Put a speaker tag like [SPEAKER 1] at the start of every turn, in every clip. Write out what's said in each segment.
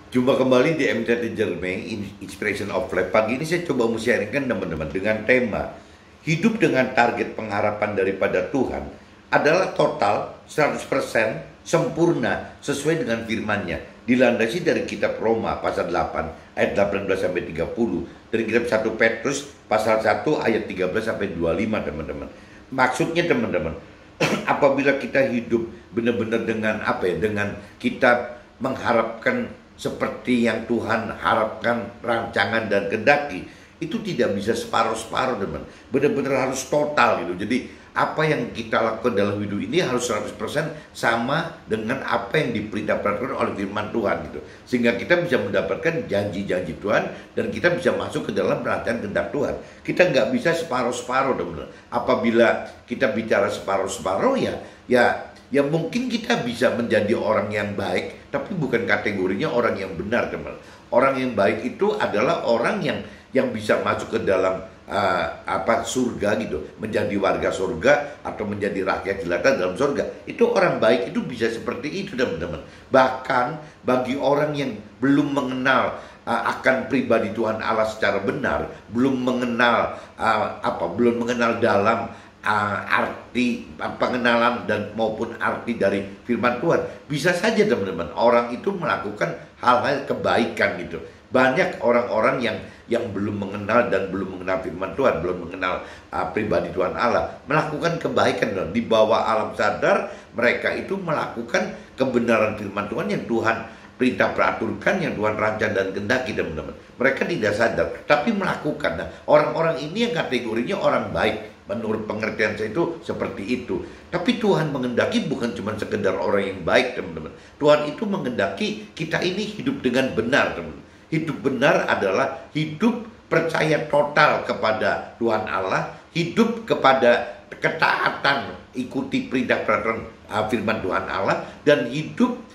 [SPEAKER 1] Jumpa kembali di MT Jerme, Inspiration of Life. Pagi ini saya coba mau sharingkan teman-teman dengan tema hidup dengan target pengharapan daripada Tuhan adalah total 100% sempurna sesuai dengan firman-Nya. Dilandasi dari kitab Roma pasal 8 ayat 18 sampai 30, dari kitab 1 Petrus pasal 1 ayat 13 sampai 25 teman-teman. Maksudnya teman-teman, apabila kita hidup benar-benar dengan dengan kita mengharapkan seperti yang Tuhan harapkan, rancangan dan kehendaki, itu tidak bisa separuh-separuh teman. Benar-benar harus total gitu. Jadi apa yang kita lakukan dalam hidup ini harus 100% sama dengan apa yang diperintahkan oleh firman Tuhan gitu. Sehingga kita bisa mendapatkan janji-janji Tuhan dan kita bisa masuk ke dalam rancangan kehendak Tuhan. Kita nggak bisa separuh-separuh teman. Apabila kita bicara separuh-separuh ya mungkin kita bisa menjadi orang yang baik, tapi bukan kategorinya orang yang benar, teman. Orang yang baik itu adalah orang yang bisa masuk ke dalam surga gitu, menjadi warga surga atau menjadi rakyat jelata dalam surga. Itu orang baik itu bisa seperti itu, teman-teman. Bahkan bagi orang yang belum mengenal akan pribadi Tuhan Allah secara benar, belum mengenal belum mengenal dalam arti pengenalan dan maupun arti dari firman Tuhan, bisa saja teman-teman orang itu melakukan hal-hal kebaikan gitu. Banyak orang-orang yang belum mengenal dan belum mengenal firman Tuhan, belum mengenal pribadi Tuhan Allah, melakukan kebaikan dan di bawah alam sadar mereka itu melakukan kebenaran firman Tuhan yang Tuhan perintah peraturkan, yang Tuhan rancang dan kehendaki, teman-teman. Mereka tidak sadar tapi melakukan. Nah, orang-orang ini yang kategorinya orang baik. Menurut pengertian saya itu seperti itu. Tapi Tuhan menghendaki bukan cuma sekedar orang yang baik, teman-teman. Tuhan itu menghendaki kita ini hidup dengan benar, teman-teman. Hidup benar adalah hidup percaya total kepada Tuhan Allah, hidup kepada ketaatan, ikuti perintah peraturan firman Tuhan Allah, dan hidup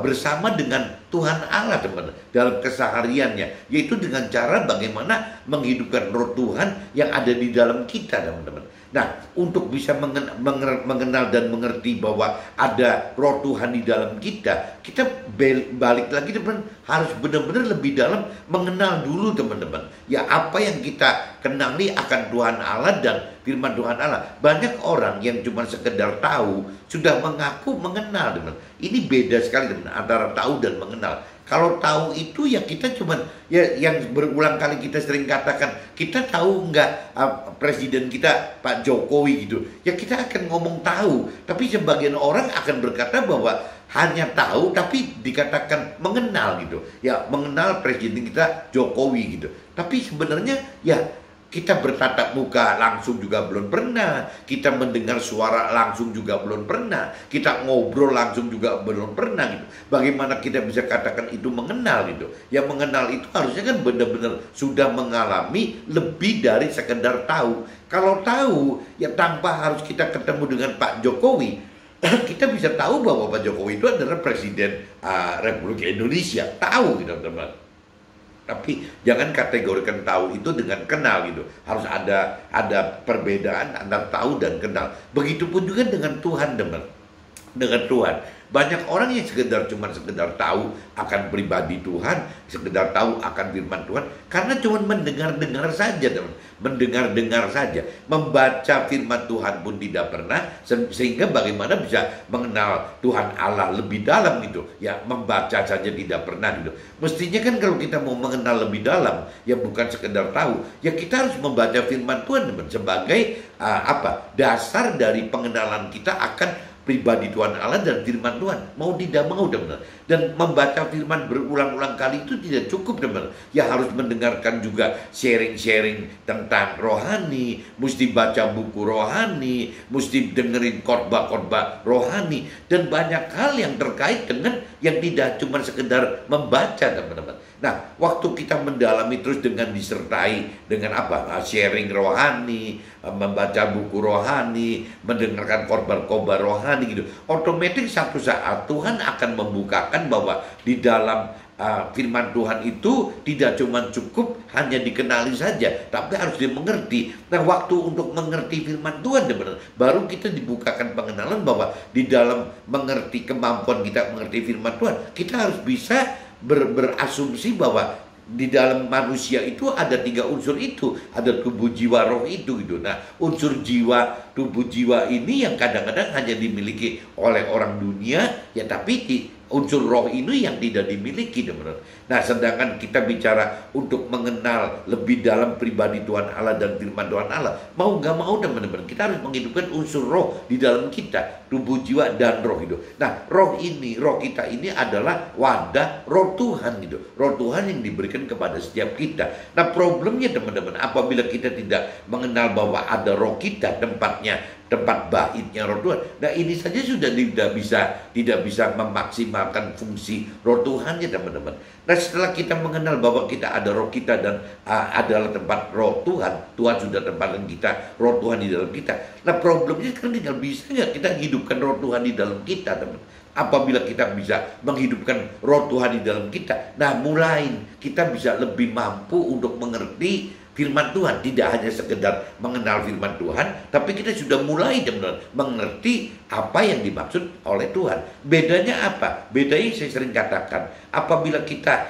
[SPEAKER 1] bersama dengan Tuhan Allah, teman-teman, dalam kesehariannya, yaitu dengan cara bagaimana menghidupkan roh Tuhan yang ada di dalam kita, teman-teman. Nah, untuk bisa mengenal dan mengerti bahwa ada roh Tuhan di dalam kita, kita balik lagi, teman, harus benar-benar lebih dalam mengenal dulu, teman-teman. Ya, apa yang kita kenali akan Tuhan Allah dan firman Tuhan Allah. Banyak orang yang cuma sekedar tahu, sudah mengaku mengenal, teman. Ini beda sekali, teman, antara tahu dan mengenal. Kalau tahu itu ya kita cuman yang berulang kali kita sering katakan, kita tahu nggak presiden kita Pak Jokowi gitu. Ya kita akan ngomong tahu, tapi sebagian orang akan berkata bahwa hanya tahu tapi dikatakan mengenal gitu. Ya mengenal presiden kita Jokowi gitu. Tapi sebenarnya ya kita bertatap muka langsung juga belum pernah, kita mendengar suara langsung juga belum pernah, kita ngobrol langsung juga belum pernah gitu. Bagaimana kita bisa katakan itu mengenal gitu? Yang mengenal itu harusnya kan benar-benar sudah mengalami lebih dari sekedar tahu. Kalau tahu ya tanpa harus kita ketemu dengan Pak Jokowi, kita bisa tahu bahwa Pak Jokowi itu adalah Presiden Republik Indonesia. Tahu gitu, teman. Tapi jangan kategorikan tahu itu dengan kenal gitu. Harus ada perbedaan antara tahu dan kenal. Begitupun juga dengan Tuhan, teman. Dengan Tuhan. Banyak orang yang sekedar tahu akan pribadi Tuhan, sekedar tahu akan firman Tuhan, karena cuma mendengar-dengar saja, teman. Mendengar-dengar saja. Membaca firman Tuhan pun tidak pernah, sehingga bagaimana bisa mengenal Tuhan Allah lebih dalam gitu. Ya membaca saja tidak pernah gitu. Mestinya kan kalau kita mau mengenal lebih dalam, ya bukan sekedar tahu, ya kita harus membaca firman Tuhan, teman, sebagai dasar dari pengenalan kita akan pribadi Tuhan Allah dan firman Tuhan. Mau tidak mau, teman. Dan membaca firman berulang-ulang kali itu tidak cukup, teman. Ya harus mendengarkan juga sharing-sharing tentang rohani, mesti baca buku rohani, mesti dengerin khotbah-khotbah rohani, dan banyak hal yang terkait dengan yang tidak cuma sekedar membaca, teman-teman. Nah, waktu kita mendalami terus dengan disertai dengan sharing rohani, membaca buku rohani, mendengarkan khotbah-khotbah rohani gitu, otomatis satu saat Tuhan akan membukakan bahwa di dalam firman Tuhan itu tidak cuma cukup hanya dikenali saja, tapi harus dimengerti. Nah, waktu untuk mengerti firman Tuhan, baru kita dibukakan pengenalan bahwa di dalam mengerti, kemampuan kita mengerti firman Tuhan, kita harus bisa berasumsi bahwa di dalam manusia itu ada 3 unsur itu, ada tubuh, jiwa, roh itu gitu. Nah, unsur jiwa, tubuh, jiwa ini yang kadang-kadang hanya dimiliki oleh orang dunia, ya tapi unsur roh ini yang tidak dimiliki, teman-teman. Nah, sedangkan kita bicara untuk mengenal lebih dalam pribadi Tuhan Allah dan firman Tuhan Allah, mau nggak mau teman-teman, kita harus menghidupkan unsur roh di dalam kita, tubuh, jiwa, dan roh itu. Nah, roh kita ini adalah wadah roh Tuhan gitu, roh Tuhan yang diberikan kepada setiap kita. Nah, problemnya teman-teman, apabila kita tidak mengenal bahwa ada roh kita, tempat baitnya roh Tuhan. Nah, ini saja sudah tidak bisa memaksimalkan fungsi roh Tuhan ya teman-teman. Nah, setelah kita mengenal bahwa kita ada roh kita dan adalah tempat roh Tuhan, Tuhan sudah tempatkan kita, roh Tuhan di dalam kita. Nah, problemnya kan tinggal bisa nggak kita hidupkan roh Tuhan di dalam kita, teman. Apabila kita bisa menghidupkan roh Tuhan di dalam kita, nah mulai kita bisa lebih mampu untuk mengerti firman Tuhan. Tidak hanya sekedar mengenal firman Tuhan, tapi kita sudah mulai teman-teman mengerti apa yang dimaksud oleh Tuhan. Bedanya apa? Bedanya saya sering katakan, apabila kita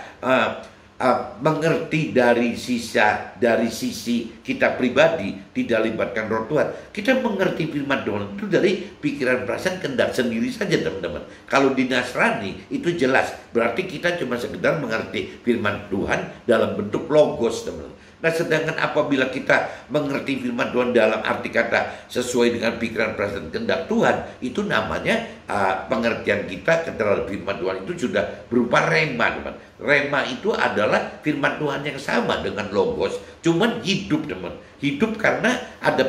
[SPEAKER 1] mengerti dari sisi kita pribadi, tidak libatkan roh Tuhan, kita mengerti firman Tuhan itu dari pikiran, perasaan, kehendak sendiri saja teman-teman. Kalau di Nasrani itu jelas, berarti kita cuma sekedar mengerti firman Tuhan dalam bentuk logos teman-teman. Nah, sedangkan apabila kita mengerti firman Tuhan dalam arti kata sesuai dengan pikiran, perasaan, kehendak Tuhan, itu namanya pengertian kita terhadap firman Tuhan itu sudah berupa rema, teman. Rema itu adalah firman Tuhan yang sama dengan logos, cuman hidup, teman. Hidup karena ada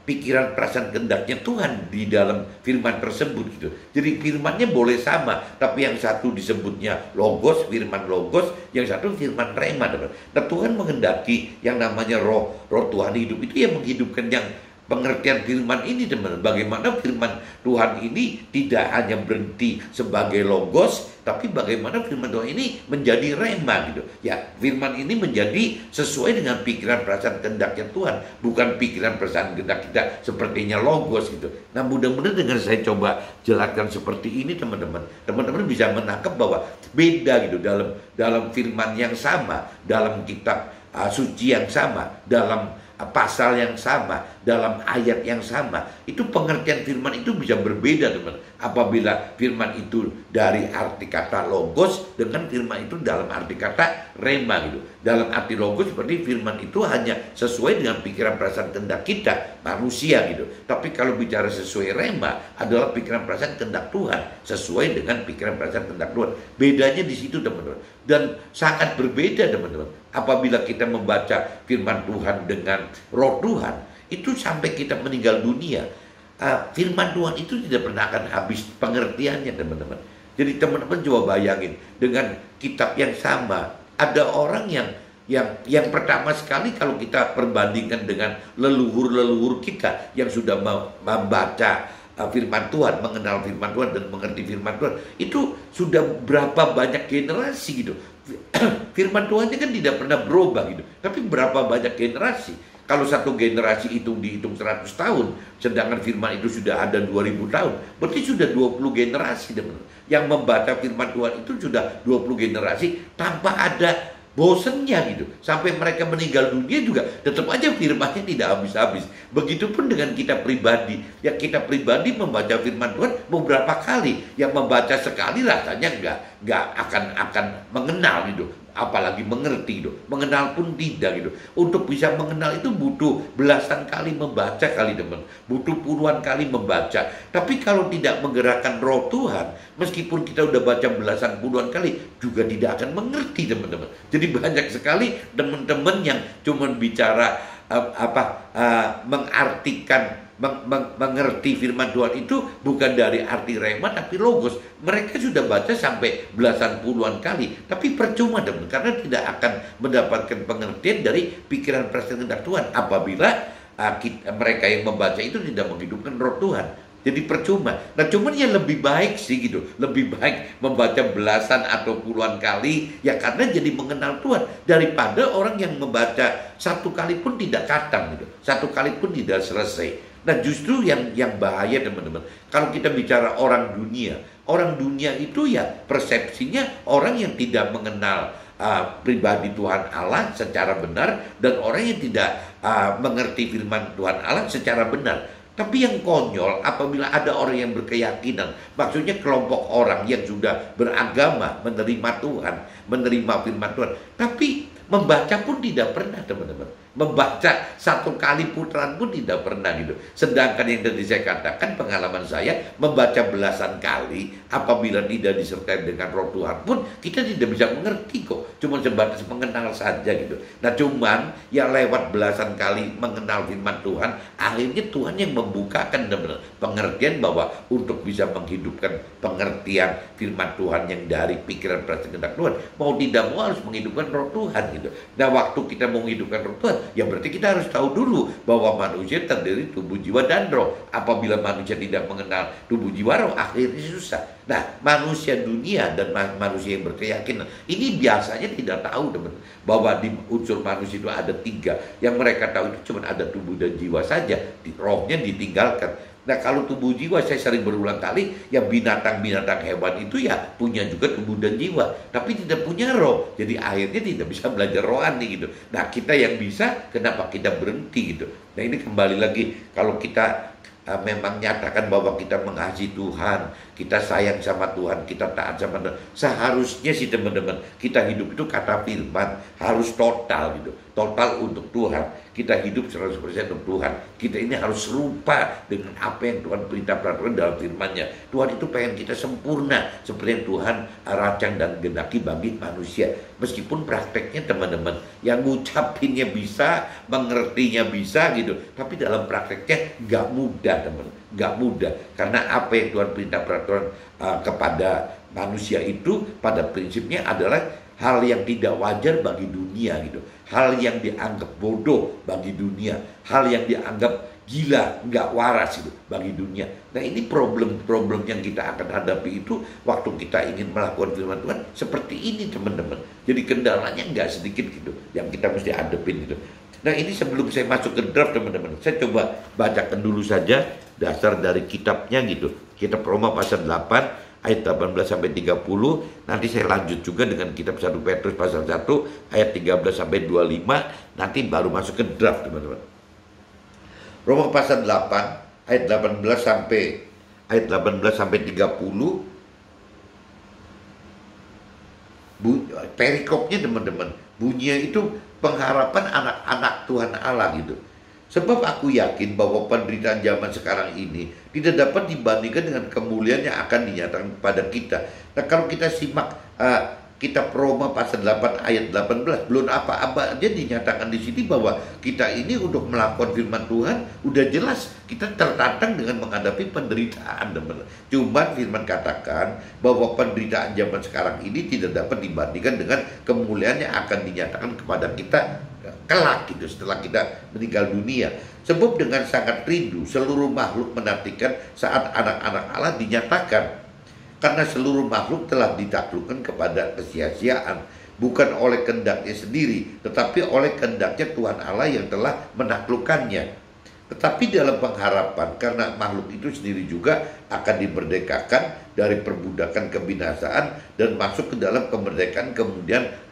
[SPEAKER 1] pikiran, perasaan, kehendaknya Tuhan di dalam firman tersebut gitu. Jadi firmannya boleh sama, tapi yang satu disebutnya logos, firman logos, yang satu firman rema, teman. Nah, Tuhan menghendaki yang namanya roh Tuhan hidup itu yang menghidupkan yang pengertian firman ini, teman. Bagaimana firman Tuhan ini tidak hanya berhenti sebagai logos, tapi bagaimana firman Tuhan ini menjadi rema gitu. Ya, firman ini menjadi sesuai dengan pikiran, perasaan, kehendaknya Tuhan, bukan pikiran, perasaan, kehendak kita sepertinya logos gitu. Nah, mudah-mudahan dengan saya coba jelaskan seperti ini teman-teman, teman-teman bisa menangkap bahwa beda gitu dalam firman yang sama, dalam kitab suci yang sama, dalam pasal yang sama, dalam ayat yang sama, itu pengertian firman itu bisa berbeda teman. Apabila firman itu dari arti kata logos dengan firman itu dalam arti kata rema gitu. Dalam arti logos seperti firman itu hanya sesuai dengan pikiran, perasaan, kehendak kita manusia gitu. Tapi kalau bicara sesuai rema adalah pikiran, perasaan, kehendak Tuhan, sesuai dengan pikiran, perasaan, kehendak Tuhan. Bedanya di situ teman-teman, dan sangat berbeda teman-teman. Apabila kita membaca firman Tuhan dengan roh Tuhan, itu sampai kita meninggal dunia, firman Tuhan itu tidak pernah akan habis pengertiannya teman-teman. Jadi teman-teman coba bayangin, dengan kitab yang sama, ada orang yang pertama sekali kalau kita perbandingkan dengan leluhur kita yang sudah membaca firman Tuhan, mengenal firman Tuhan dan mengerti firman Tuhan, itu sudah berapa banyak generasi gitu. Firman Tuhan kan tidak pernah berubah gitu. Tapi berapa banyak generasi? Kalau satu generasi itu dihitung 100 tahun, sedangkan firman itu sudah ada 2000 tahun, berarti sudah 20 generasi teman. Yang membaca firman Tuhan itu sudah 20 generasi tanpa ada bosennya gitu. Sampai mereka meninggal dunia juga tetap aja firmannya tidak habis-habis. Begitupun dengan kita pribadi. Ya, kita pribadi membaca firman Tuhan beberapa kali. Yang membaca sekali rasanya nggak akan mengenal gitu. Apalagi mengerti gitu. Mengenal pun tidak gitu. Untuk bisa mengenal itu butuh belasan kali membaca kali teman. Butuh puluhan kali membaca. Tapi kalau tidak menggerakkan roh Tuhan, meskipun kita udah baca belasan puluhan kali, juga tidak akan mengerti teman-teman. Jadi banyak sekali teman-teman yang cuma bicara mengartikan, mengerti firman Tuhan itu bukan dari arti rema tapi logos. Mereka sudah baca sampai belasan puluhan kali, tapi percuma teman, karena tidak akan mendapatkan pengertian dari pikiran, perasaan, kehendak Tuhan apabila mereka yang membaca itu tidak menghidupkan roh Tuhan. Jadi percuma. Nah, cuman yang lebih baik sih gitu, lebih baik membaca belasan atau puluhan kali ya, karena jadi mengenal Tuhan, daripada orang yang membaca satu kali pun tidak khatam gitu, satu kali pun tidak selesai. Nah, justru yang bahaya teman-teman, kalau kita bicara orang dunia, Orang dunia itu ya persepsinya orang yang tidak mengenal pribadi Tuhan Allah secara benar, dan orang yang tidak mengerti firman Tuhan Allah secara benar. Tapi yang konyol apabila ada orang yang berkeyakinan, maksudnya kelompok orang yang sudah beragama, menerima Tuhan, menerima firman Tuhan, tapi membaca pun tidak pernah, teman-teman. Membaca satu kali putaran pun tidak pernah gitu. Sedangkan yang tadi saya katakan, pengalaman saya membaca belasan kali, apabila tidak disertai dengan Roh Tuhan pun kita tidak bisa mengerti kok. Cuma sebatas mengenal saja gitu. Nah cuman yang lewat belasan kali mengenal firman Tuhan, akhirnya Tuhan yang membukakan benar pengertian bahwa untuk bisa menghidupkan pengertian firman Tuhan yang dari pikiran perasaan kehendak Tuhan, mau tidak mau harus menghidupkan Roh Tuhan gitu. Nah waktu kita mau menghidupkan Roh Tuhan, ya berarti kita harus tahu dulu bahwa manusia terdiri tubuh, jiwa, dan roh. Apabila manusia tidak mengenal tubuh, jiwa, roh, akhirnya susah. Nah, manusia dunia dan manusia yang berkeyakinan ini biasanya tidak tahu, teman, bahwa di unsur manusia itu ada 3. Yang mereka tahu itu cuma ada tubuh dan jiwa saja, rohnya ditinggalkan. Nah kalau tubuh jiwa, saya sering berulang kali, ya binatang-binatang hewan itu ya punya juga tubuh dan jiwa, tapi tidak punya roh. Jadi akhirnya tidak bisa belajar rohani gitu. Nah kita yang bisa, kenapa kita berhenti gitu. Nah ini kembali lagi, kalau kita memang nyatakan bahwa kita mengasihi Tuhan, kita sayang sama Tuhan, kita taat sama Tuhan, seharusnya sih teman-teman, kita hidup itu kata firman harus total gitu, total untuk Tuhan. Kita hidup 100% untuk Tuhan. Kita ini harus serupa dengan apa yang Tuhan perintah peraturan dalam firman-Nya. Tuhan itu pengen kita sempurna seperti yang Tuhan rancang dan gendaki bagi manusia. Meskipun prakteknya teman-teman, yang ngucapinnya bisa, mengertinya bisa gitu, tapi dalam prakteknya gak mudah, teman, gak mudah. Karena apa yang Tuhan perintah peraturan kepada manusia itu pada prinsipnya adalah hal yang tidak wajar bagi dunia gitu, hal yang dianggap bodoh bagi dunia, hal yang dianggap gila, nggak waras gitu bagi dunia. Nah ini problem-problem yang kita akan hadapi itu waktu kita ingin melakukan firman Tuhan seperti ini, teman-teman. Jadi kendalanya nggak sedikit gitu yang kita mesti hadapin gitu. Nah ini sebelum saya masuk ke draft, teman-teman, saya coba bacakan dulu saja dasar dari kitabnya gitu. Kitab Roma pasal 8 ayat 18 sampai 30. Nanti saya lanjut juga dengan kitab 1 Petrus pasal 1 ayat 13 sampai 25. Nanti baru masuk ke draft, teman-teman. Roma pasal 8 ayat 18 sampai 30. Perikopnya, teman-teman, bunyinya itu pengharapan anak-anak Tuhan Allah gitu. Sebab aku yakin bahwa penderitaan zaman sekarang ini tidak dapat dibandingkan dengan kemuliaan yang akan dinyatakan kepada kita. Nah kalau kita simak kitab Roma pasal 8 ayat 18, belum apa-apa aja dinyatakan di sini bahwa kita ini untuk melakukan firman Tuhan udah jelas kita tertantang dengan menghadapi penderitaan, teman. Cuma firman katakan bahwa penderitaan zaman sekarang ini tidak dapat dibandingkan dengan kemuliaan yang akan dinyatakan kepada kita kelak gitu setelah kita meninggal dunia. Sebab dengan sangat rindu seluruh makhluk menantikan saat anak-anak Allah dinyatakan. Karena seluruh makhluk telah ditaklukkan kepada kesia-siaan, bukan oleh kehendaknya sendiri, tetapi oleh kehendaknya Tuhan Allah yang telah menaklukkannya. Tetapi dalam pengharapan, karena makhluk itu sendiri juga akan dimerdekakan dari perbudakan kebinasaan dan masuk ke dalam kemerdekaan kemudian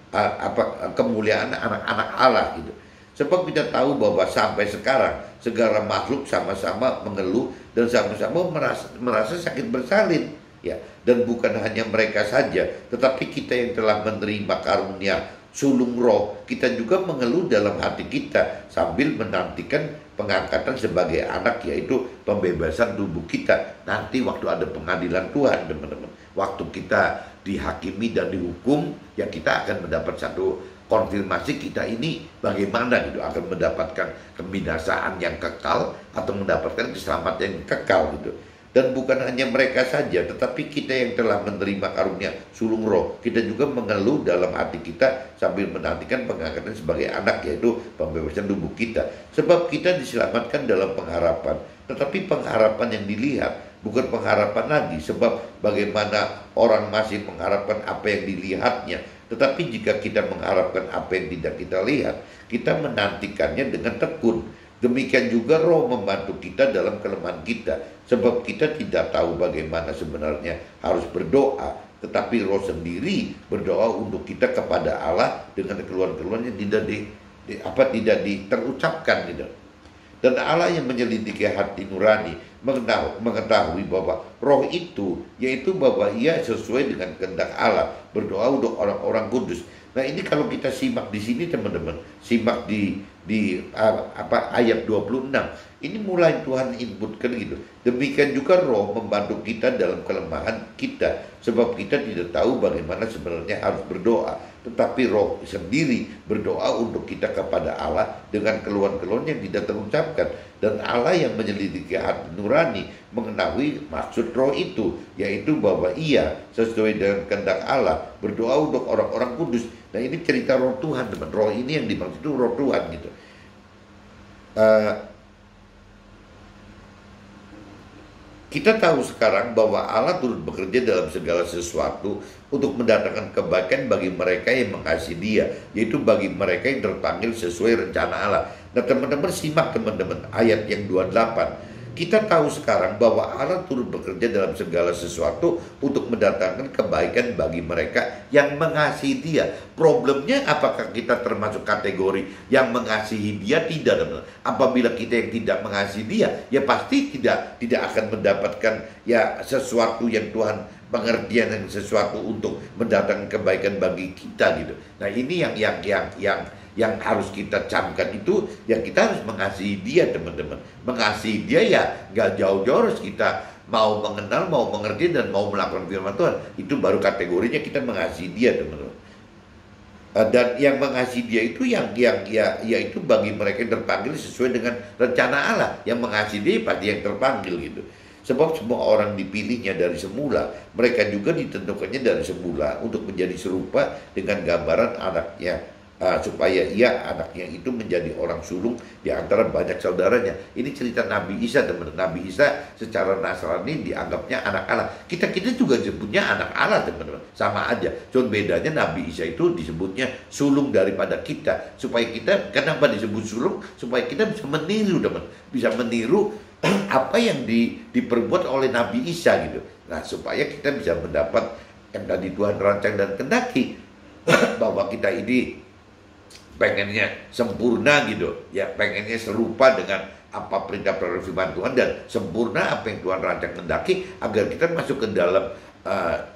[SPEAKER 1] kemuliaan anak-anak Allah gitu. Sebab kita tahu bahwa sampai sekarang segala makhluk sama-sama mengeluh dan sama-sama merasa sakit bersalin, ya. Dan bukan hanya mereka saja, tetapi kita yang telah menerima karunia sulung roh, kita juga mengeluh dalam hati kita sambil menantikan pengangkatan sebagai anak, yaitu pembebasan tubuh kita. Nanti waktu ada pengadilan Tuhan, teman-teman, waktu kita dihakimi dan dihukum, ya kita akan mendapat satu konfirmasi kita ini bagaimana gitu, akan mendapatkan kebinasaan yang kekal atau mendapatkan keselamatan yang kekal gitu. Dan bukan hanya mereka saja, tetapi kita yang telah menerima karunia sulung roh, kita juga mengeluh dalam hati kita sambil menantikan pengangkatan sebagai anak, yaitu pembebasan tubuh kita. Sebab kita diselamatkan dalam pengharapan, tetapi pengharapan yang dilihat bukan pengharapan lagi. Sebab bagaimana orang masih mengharapkan apa yang dilihatnya, tetapi jika kita mengharapkan apa yang tidak kita lihat, kita menantikannya dengan tekun. Demikian juga Roh membantu kita dalam kelemahan kita, sebab kita tidak tahu bagaimana sebenarnya harus berdoa, tetapi Roh sendiri berdoa untuk kita kepada Allah dengan keluhan-keluhan yang tidak terucapkan gitu. Dan Allah yang menyelidiki hati nurani mengetahui bahwa Roh itu, yaitu bahwa ia sesuai dengan kehendak Allah, berdoa untuk orang-orang kudus. Nah ini kalau kita simak di sini teman-teman, simak di ayat 26, ini mulai Tuhan inputkan gitu. Demikian juga Roh membantu kita dalam kelemahan kita, sebab kita tidak tahu bagaimana sebenarnya harus berdoa, tetapi Roh sendiri berdoa untuk kita kepada Allah dengan keluhan-keluhan yang tidak terucapkan. Dan Allah yang menyelidiki hati nurani mengetahui maksud Roh itu, yaitu bahwa ia sesuai dengan kehendak Allah berdoa untuk orang-orang kudus. Nah ini cerita Roh Tuhan teman. Roh ini yang dimaksud itu Roh Tuhan gitu. Kita tahu sekarang bahwa Allah turut bekerja dalam segala sesuatu untuk mendatangkan kebaikan bagi mereka yang mengasihi Dia, yaitu bagi mereka yang terpanggil sesuai rencana Allah. Nah teman-teman simak teman-teman ayat yang 28. Kita tahu sekarang bahwa Allah turut bekerja dalam segala sesuatu untuk mendatangkan kebaikan bagi mereka yang mengasihi Dia. Problemnya apakah kita termasuk kategori yang mengasihi Dia? Tidak, teman-teman. Apabila kita yang tidak mengasihi Dia, ya pasti tidak akan mendapatkan ya sesuatu yang Tuhan pengertian yang sesuatu untuk mendatangkan kebaikan bagi kita gitu. Nah ini yang harus kita camkan itu, yang kita harus mengasihi Dia teman-teman. Mengasihi Dia ya gak jauh-jauh harus kita mau mengenal, mau mengerti, dan mau melakukan firman Tuhan. Itu baru kategorinya kita mengasihi Dia teman-teman. Dan yang mengasihi Dia itu yaitu bagi mereka yang terpanggil sesuai dengan rencana Allah. Yang mengasihi Dia pasti yang terpanggil gitu. Sebab semua orang dipilihnya dari semula, mereka juga ditentukannya dari semula untuk menjadi serupa dengan gambaran anaknya, supaya anaknya itu menjadi orang sulung di antara banyak saudaranya. Ini cerita Nabi Isa teman-teman. Nabi Isa secara Nasrani dianggapnya anak Allah. Kita juga disebutnya anak Allah teman-teman. Sama aja. Cuma bedanya Nabi Isa itu disebutnya sulung daripada kita. Supaya kita, kenapa disebut sulung? Supaya kita bisa meniru teman. Bisa meniru apa yang diperbuat oleh Nabi Isa gitu. Nah supaya kita bisa mendapat yang tadi Tuhan rancang dan kendaki bahwa kita ini pengennya sempurna gitu ya, pengennya serupa dengan apa perintah firman Tuhan dan sempurna apa yang Tuhan rancang kendaki agar kita masuk ke dalam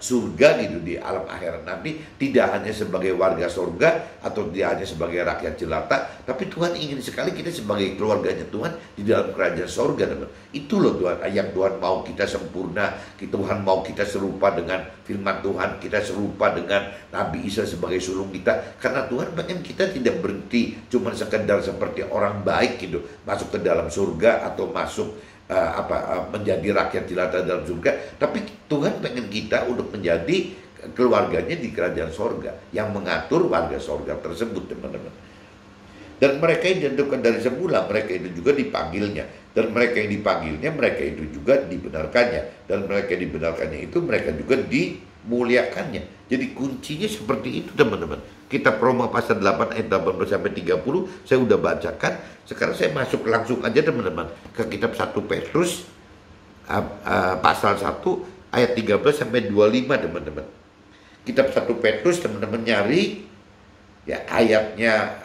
[SPEAKER 1] surga gitu di alam akhirat nanti, tidak hanya sebagai warga surga atau tidak hanya sebagai rakyat jelata, tapi Tuhan ingin sekali kita sebagai keluarganya Tuhan di dalam kerajaan surga teman. Itu loh Tuhan, yang Tuhan mau kita sempurna, Tuhan mau kita serupa dengan firman Tuhan, kita serupa dengan Nabi Isa sebagai sulung kita, karena Tuhan pengen kita tidak berhenti cuma sekedar seperti orang baik gitu masuk ke dalam surga atau masuk menjadi rakyat jelata dalam surga, tapi Tuhan pengen kita untuk menjadi keluarganya di kerajaan sorga yang mengatur warga sorga tersebut teman-teman. Dan mereka yang ditentukan dari semula, mereka itu juga dipanggilnya, dan mereka yang dipanggilnya, mereka itu juga dibenarkannya, dan mereka yang dibenarkannya itu mereka juga dimuliakannya. Jadi kuncinya seperti itu teman-teman. Kitab Roma pasal 8 ayat 18 sampai 30 saya udah bacakan. Sekarang saya masuk langsung aja teman-teman ke kitab 1 Petrus pasal 1 ayat 13 sampai 25 teman-teman. Kitab 1 Petrus teman-teman nyari ya ayatnya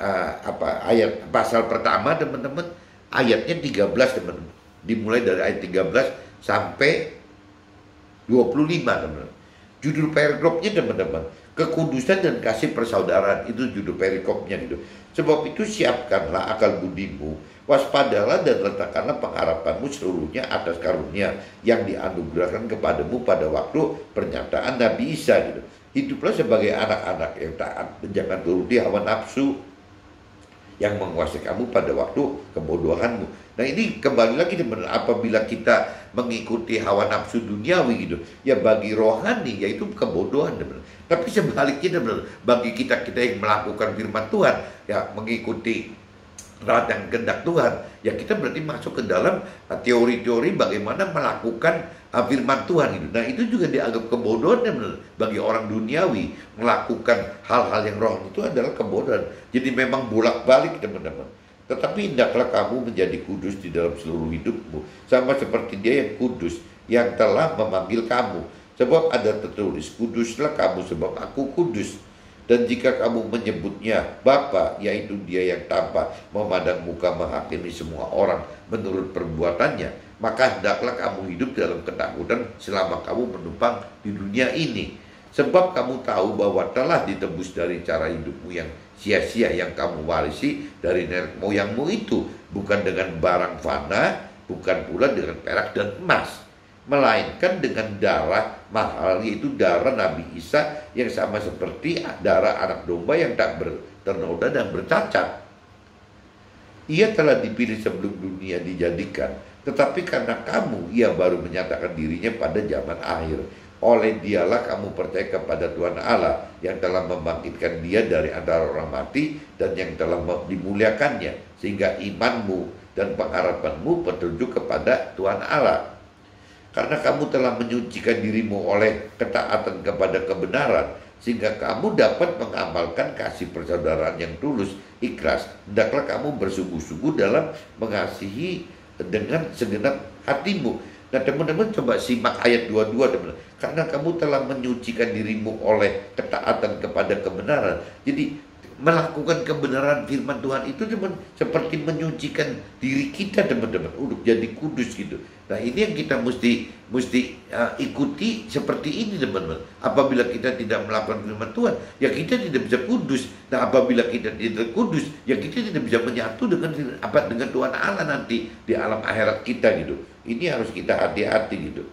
[SPEAKER 1] ayat pasal pertama teman-teman, ayatnya 13 teman-teman. Dimulai dari ayat 13 sampai 25 teman-teman. Judul perikopnya teman-teman, kekudusan dan kasih persaudaraan, itu judul perikopnya gitu. Sebab itu siapkanlah akal budimu, waspadalah dan letakkanlah pengharapanmu seluruhnya atas karunia yang dianugerahkan kepadamu pada waktu pernyataan Nabi Isa gitu. Hiduplah sebagai anak-anak yang taat dan jangan turuti hawa nafsu yang menguasai kamu pada waktu kebodohanmu. Nah ini kembali lagi teman, apabila kita mengikuti hawa nafsu duniawi gitu, ya bagi rohani yaitu kebodohan teman. Tapi sebaliknya teman, bagi kita yang melakukan firman Tuhan, ya mengikuti rancang kehendak Tuhan, ya kita berarti masuk ke dalam teori-teori bagaimana melakukan firman Tuhan gitu. Nah itu juga dianggap kebodohan teman. Bagi orang duniawi melakukan hal-hal yang rohani itu adalah kebodohan. Jadi memang bolak-balik teman-teman. Tetapi hendaklah kamu menjadi kudus di dalam seluruh hidupmu, sama seperti Dia yang kudus, yang telah memanggil kamu. Sebab ada tertulis, kuduslah kamu sebab aku kudus. Dan jika kamu menyebutnya Bapa, yaitu Dia yang tanpa memandang muka menghakimi semua orang menurut perbuatannya, maka hendaklah kamu hidup dalam ketakutan selama kamu menumpang di dunia ini. Sebab kamu tahu bahwa telah ditebus dari cara hidupmu yang sia-sia yang kamu warisi dari nenek moyangmu itu, bukan dengan barang fana, bukan pula dengan perak dan emas, melainkan dengan darah mahal, yaitu darah Nabi Isa yang sama seperti darah anak domba yang tak ternoda dan bercacat. Ia telah dipilih sebelum dunia dijadikan, tetapi karena kamu, Ia baru menyatakan dirinya pada zaman akhir. Oleh Dialah kamu percaya kepada Tuhan Allah yang telah membangkitkan Dia dari antara orang mati dan yang telah dimuliakannya, sehingga imanmu dan pengharapanmu bertuju kepada Tuhan Allah. Karena kamu telah menyucikan dirimu oleh ketaatan kepada kebenaran, sehingga kamu dapat mengamalkan kasih persaudaraan yang tulus, ikhlas. Hendaklah kamu bersungguh-sungguh dalam mengasihi dengan segenap hatimu. Nah teman-teman coba simak ayat 22 teman-teman. Karena kamu telah menyucikan dirimu oleh ketaatan kepada kebenaran. Jadi melakukan kebenaran firman Tuhan itu teman seperti menyucikan diri kita teman-teman untuk jadi kudus gitu. Nah ini yang kita mesti ikuti seperti ini teman-teman. Apabila kita tidak melakukan firman Tuhan, ya kita tidak bisa kudus. Nah apabila kita tidak kudus, ya kita tidak bisa menyatu dengan Tuhan Allah nanti di alam akhirat kita gitu. Ini harus kita hati-hati gitu.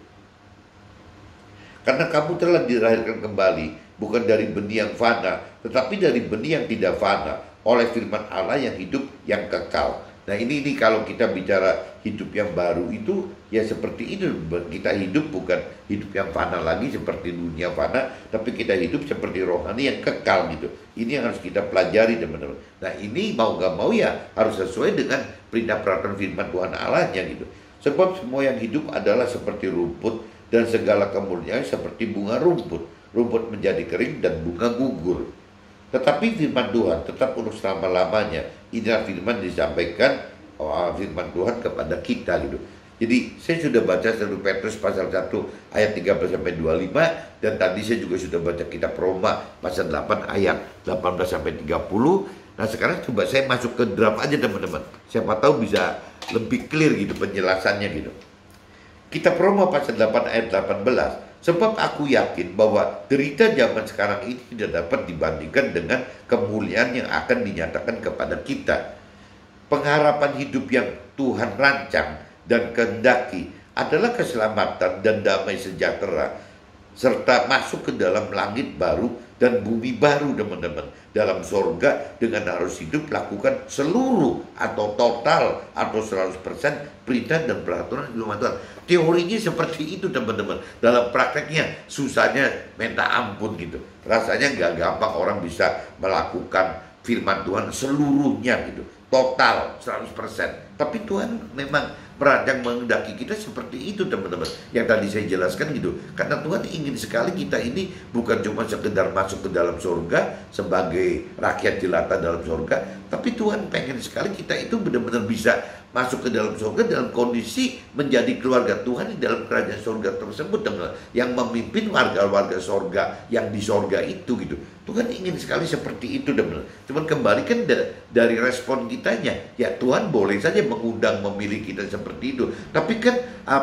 [SPEAKER 1] Karena kamu telah dilahirkan kembali, bukan dari benih yang fana, tetapi dari benih yang tidak fana, oleh firman Allah yang hidup, yang kekal. Nah ini kalau kita bicara hidup yang baru itu, ya seperti itu. Kita hidup bukan hidup yang fana lagi seperti dunia fana, tapi kita hidup seperti rohani yang kekal gitu. Ini yang harus kita pelajari teman-teman. Nah ini mau gak mau ya harus sesuai dengan perintah peraturan firman Tuhan Allahnya gitu. Sebab semua yang hidup adalah seperti rumput, dan segala kemuliaan seperti bunga rumput. Rumput menjadi kering dan bunga gugur. Tetapi firman Tuhan tetap untuk selama-lamanya. Inilah firman disampaikan firman Tuhan kepada kita gitu. Jadi saya sudah baca 1 Petrus pasal 1 ayat 13 sampai 25, dan tadi saya juga sudah baca kitab Roma pasal 8 ayat 18 sampai 30. Nah sekarang coba saya masuk ke draft aja teman-teman. Siapa tahu bisa lebih clear gitu penjelasannya gitu. Kitab Roma pasal 8 ayat 18. Sebab aku yakin bahwa derita zaman sekarang ini tidak dapat dibandingkan dengan kemuliaan yang akan dinyatakan kepada kita. Pengharapan hidup yang Tuhan rancang dan kehendaki adalah keselamatan dan damai sejahtera, serta masuk ke dalam langit baru dan bumi baru teman-teman. Dalam sorga dengan harus hidup lakukan seluruh atau total atau 100% perintah dan peraturan firman Tuhan. Teorinya seperti itu teman-teman. Dalam prakteknya susahnya minta ampun gitu. Rasanya nggak gampang orang bisa melakukan firman Tuhan seluruhnya gitu. Total 100%. Tapi Tuhan memang merancang menghendaki kita seperti itu teman-teman. Yang tadi saya jelaskan gitu. Karena Tuhan ingin sekali kita ini bukan cuma sekedar masuk ke dalam surga sebagai rakyat jelata dalam surga, tapi Tuhan pengen sekali kita itu benar-benar bisa masuk ke dalam surga dalam kondisi menjadi keluarga Tuhan di dalam kerajaan surga tersebut teman-teman. Yang memimpin warga-warga surga yang di surga itu gitu. Tuhan ingin sekali seperti itu teman-teman. Cuman kembali kan dari respon kitanya, ya Tuhan boleh saja mengundang memilih kita seperti itu. Tapi kan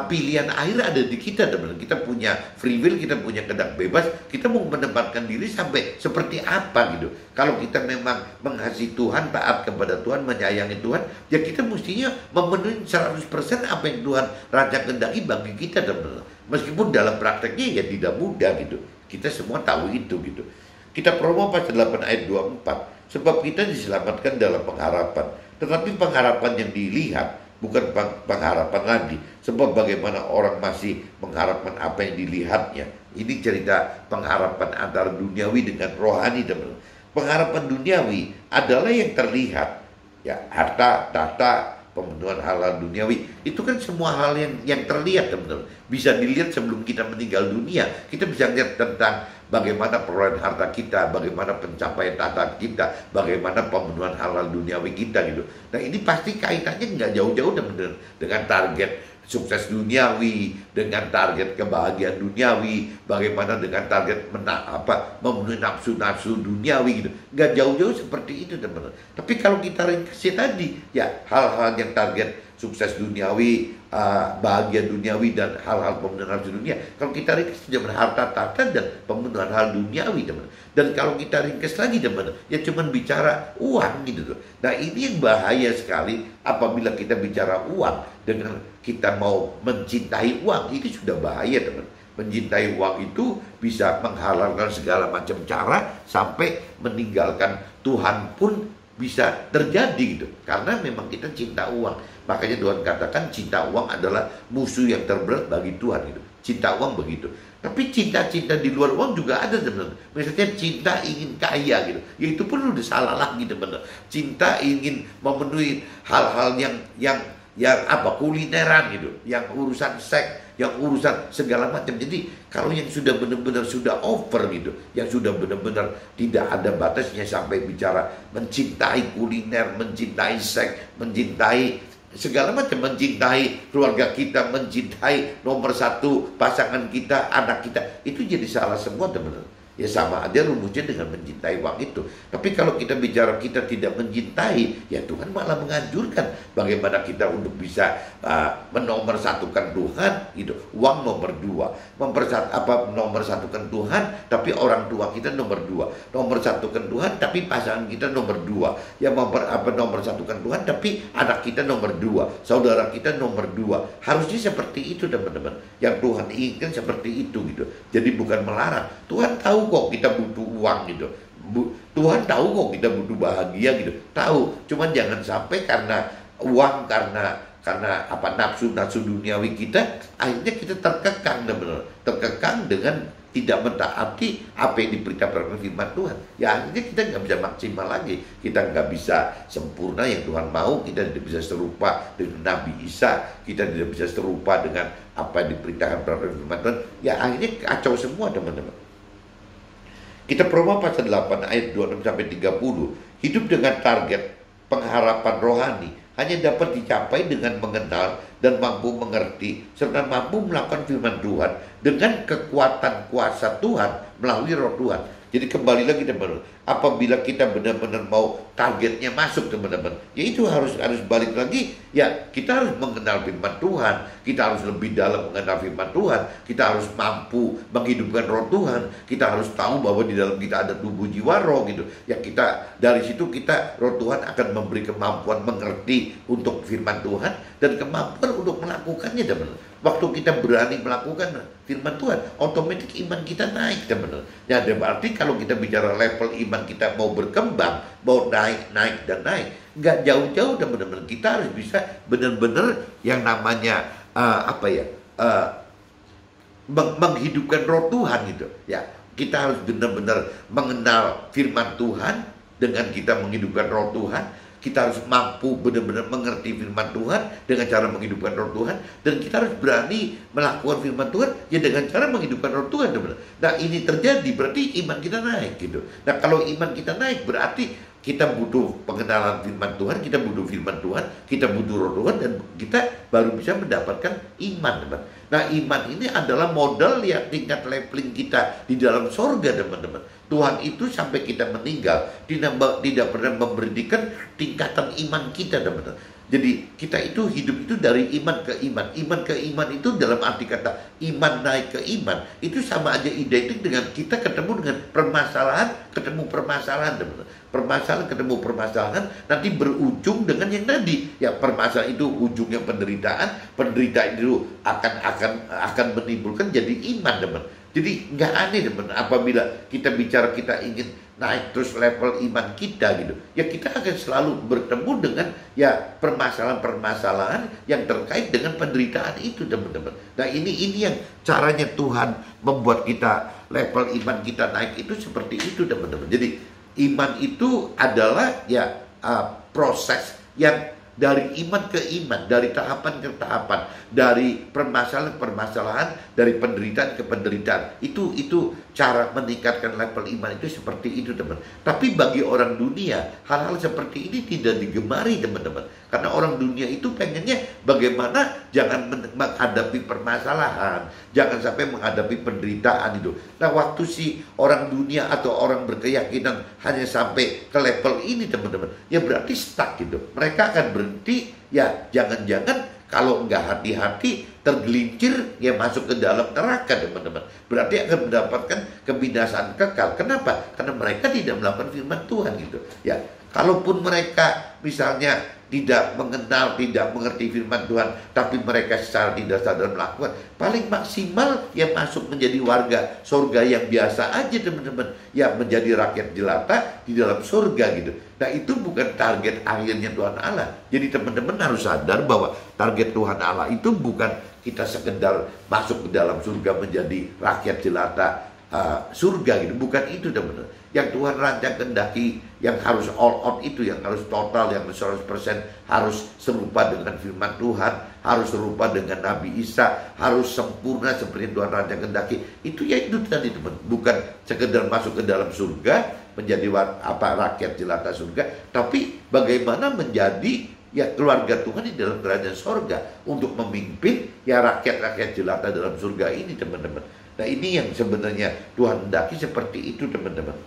[SPEAKER 1] pilihan akhir ada di kita teman-teman. Kita punya free will, kita punya kehendak bebas. Kita mau menempatkan diri sampai seperti apa gitu. Kalau kita memang mengasihi Tuhan, taat kepada Tuhan, menyayangi Tuhan, ya kita mestinya memenuhi 100% apa yang Tuhan rancang kehendaki bagi kita teman-teman. Meskipun dalam prakteknya ya tidak mudah gitu. Kita semua tahu itu gitu. Kitab Roma pasal 8 ayat 24. Sebab kita diselamatkan dalam pengharapan. Tetapi pengharapan yang dilihat bukan pengharapan lagi. Sebab bagaimana orang masih mengharapkan apa yang dilihatnya. Ini cerita pengharapan antara duniawi dengan rohani teman-teman. Pengharapan duniawi adalah yang terlihat. Ya, harta, tahta, pemenuhan hal-hal duniawi. Itu kan semua hal yang terlihat teman-teman. Bisa dilihat sebelum kita meninggal dunia. Kita bisa lihat tentang bagaimana perolehan harta kita, bagaimana pencapaian tahta kita, bagaimana pemenuhan hal-hal duniawi kita gitu. Nah ini pasti kaitannya nggak jauh-jauh dengan target sukses duniawi, dengan target kebahagiaan duniawi, bagaimana dengan target memenuhi nafsu-nafsu duniawi gitu. Nggak jauh-jauh seperti itu teman-teman. Tapi kalau kita ringkasnya tadi, ya hal-hal yang target sukses duniawi, bahagia duniawi dan hal-hal pemenuhan nafsu dunia. Kalau kita ringkas cuma harta tahta dan pemenuhan hal duniawi teman. Dan kalau kita ringkas lagi teman, ya cuma bicara uang gitu tuh. Nah ini yang bahaya sekali apabila kita bicara uang dengan kita mau mencintai uang, itu sudah bahaya teman. Mencintai uang itu bisa menghalalkan segala macam cara sampai meninggalkan Tuhan pun bisa terjadi gitu. Karena memang kita cinta uang. Makanya Tuhan katakan cinta uang adalah musuh yang terberat bagi Tuhan gitu. Cinta uang begitu. Tapi cinta-cinta di luar uang juga ada teman-teman. Misalnya cinta ingin kaya gitu. Ya itu pun udah salah lagi teman-teman. Cinta ingin memenuhi hal-hal yang kulineran gitu, yang urusan seks, yang urusan segala macam. Jadi kalau yang sudah benar-benar sudah over gitu, yang sudah benar-benar tidak ada batasnya sampai bicara mencintai kuliner, mencintai seks, mencintai segala macam, mencintai keluarga kita, mencintai nomor satu pasangan kita, anak kita, itu jadi salah semua teman-teman. Ya sama aja rumusnya dengan mencintai uang itu. Tapi kalau kita bicara kita tidak mencintai, ya Tuhan malah menganjurkan bagaimana kita untuk bisa menomorsatukan Tuhan gitu. Uang nomor dua, menomorsatukan Tuhan, tapi orang tua kita nomor dua. Nomorsatukan Tuhan, tapi pasangan kita nomor dua. Ya menomorsatukan Tuhan, tapi anak kita nomor dua, saudara kita nomor dua. Harusnya seperti itu teman-teman. Yang Tuhan inginkan seperti itu gitu. Jadi bukan melarang. Tuhan tahu kok kita butuh uang gitu. Tuhan tahu kok kita butuh bahagia gitu. Tahu, cuman jangan sampai karena uang, karena nafsu duniawi kita, akhirnya kita terkekang dengan tidak mentaati apa yang diberitakan firman Tuhan. Ya akhirnya kita nggak bisa maksimal lagi, kita nggak bisa sempurna yang Tuhan mau, kita tidak bisa serupa dengan Nabi Isa, kita tidak bisa serupa dengan apa yang diberitakan firman Tuhan. Ya akhirnya kacau semua teman-teman. Kita Roma pasal 8 ayat 26 sampai 30. Hidup dengan target pengharapan rohani hanya dapat dicapai dengan mengenal dan mampu mengerti serta mampu melakukan firman Tuhan dengan kekuatan kuasa Tuhan melalui Roh Tuhan. Jadi kembali lagi teman-teman, apabila kita benar-benar mau targetnya masuk teman-teman, ya itu harus balik lagi. Ya kita harus mengenal firman Tuhan, kita harus lebih dalam mengenal firman Tuhan, kita harus mampu menghidupkan Roh Tuhan, kita harus tahu bahwa di dalam kita ada tubuh jiwa roh gitu. Ya kita dari situ Roh Tuhan akan memberi kemampuan mengerti untuk firman Tuhan dan kemampuan untuk melakukannya teman-teman. Waktu kita berani melakukan firman Tuhan, otomatis iman kita naik teman-teman. Ya berarti kalau kita bicara level iman kita mau berkembang, mau naik dan naik, nggak jauh-jauh teman-teman. Kita harus bisa benar-benar yang namanya menghidupkan Roh Tuhan gitu. Ya kita harus benar-benar mengenal firman Tuhan dengan kita menghidupkan Roh Tuhan. Kita harus mampu benar-benar mengerti firman Tuhan dengan cara menghidupkan Roh Tuhan. Dan kita harus berani melakukan firman Tuhan ya dengan cara menghidupkan Roh Tuhan. Nah ini terjadi berarti iman kita naik gitu. Nah kalau iman kita naik berarti kita butuh pengenalan firman Tuhan, kita butuh firman Tuhan, kita butuh Roh Tuhan, dan kita baru bisa mendapatkan iman teman. Nah iman ini adalah modal yang tingkat leveling kita di dalam sorga teman-teman. Tuhan itu sampai kita meninggal tidak pernah memberhentikan tingkatan iman kita teman-teman. Jadi kita itu hidup itu dari iman ke iman. Iman ke iman itu dalam arti kata iman naik ke iman itu sama aja identik dengan kita ketemu dengan permasalahan, ketemu permasalahan teman-teman. Permasalahan ketemu permasalahan nanti berujung dengan yang tadi. Ya permasalahan itu ujungnya penderitaan itu akan menimbulkan jadi iman teman-teman. Jadi nggak aneh teman apabila kita bicara kita ingin naik terus level iman kita gitu. Ya kita akan selalu bertemu dengan ya permasalahan-permasalahan yang terkait dengan penderitaan itu teman-teman. Nah ini yang caranya Tuhan membuat kita level iman kita naik itu seperti itu teman-teman. Jadi iman itu adalah ya proses yang dari iman ke iman, dari tahapan ke tahapan, dari permasalahan ke permasalahan, dari penderitaan ke penderitaan. Itu cara meningkatkan level iman itu seperti itu, teman. Tapi bagi orang dunia, hal-hal seperti ini tidak digemari, teman-teman. Karena orang dunia itu pengennya bagaimana jangan menghadapi permasalahan, jangan sampai menghadapi penderitaan itu. Nah, waktu si orang dunia atau orang berkeyakinan hanya sampai ke level ini, teman-teman, ya berarti stuck gitu. Mereka akan berhenti, ya jangan-jangan kalau nggak hati-hati tergelincir, ya masuk ke dalam neraka, teman-teman. Berarti akan mendapatkan kebinasaan kekal. Kenapa? Karena mereka tidak melakukan firman Tuhan gitu. Ya, kalaupun mereka misalnya tidak mengenal, tidak mengerti firman Tuhan, tapi mereka secara tidak sadar melakukan, paling maksimal yang masuk menjadi warga surga yang biasa aja, teman-teman. Ya, menjadi rakyat jelata di dalam surga gitu. Nah, itu bukan target akhirnya Tuhan Allah. Jadi teman-teman harus sadar bahwa target Tuhan Allah itu bukan kita sekedar masuk ke dalam surga menjadi rakyat jelata surga gitu. Bukan itu, teman-teman. Yang Tuhan rancang kehendaki, yang harus all out itu, yang harus total, yang 100% harus serupa dengan firman Tuhan, harus serupa dengan Nabi Isa, harus sempurna seperti Tuhan rancang kehendaki. Itu ya itu tadi, teman. Bukan sekedar masuk ke dalam surga menjadi rakyat jelata surga, tapi bagaimana menjadi ya keluarga Tuhan di dalam kerajaan surga untuk memimpin ya rakyat-rakyat jelata dalam surga ini, teman-teman. Nah, ini yang sebenarnya Tuhan hendaki seperti itu, teman-teman.